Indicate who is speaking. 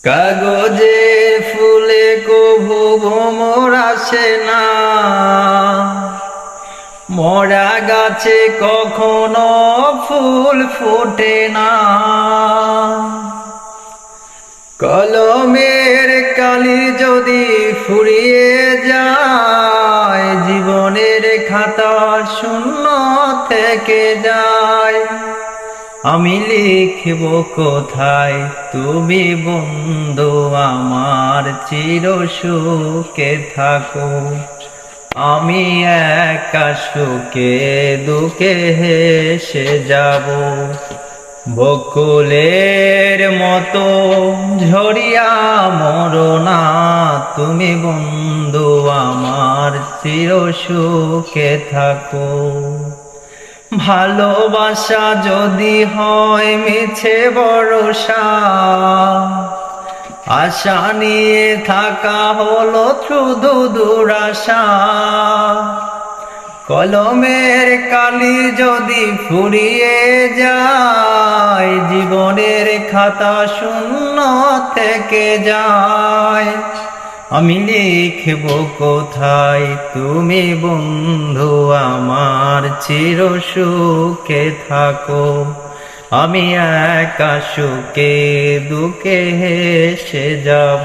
Speaker 1: কাগজে ফুলে কভু ভ্রমর আসে না, মরা গাছে কখনো ফুল ফোটে না। কলমের কালি যদি ফুরিয়ে যায়, জীবনের খাতা শূন্য থেকে যায়। আমি লিখব কোথায়, তুমি বন্ধু আমার চির সুখে থাকো। আমি একা সুখে দুঃখে হেসে যাব। বকুলের মতো ঝরিয়া মরো না, তুমি বন্ধু আমার চির সুখে থাকো। ভালোবাসা যদি হয় মিছে ভরসা, আশা নিয়ে থাকা হলো শুধু দুরাশা। কলমের কালি যদি ফুরিয়ে যায়, জীবনের খাতা শূন্য থেকে যায়। আমি লিখব কোথায়, তুমি বন্ধু আমার চির সুখে থাকো। আমি একা সুখে দুঃখে হেসে যাব।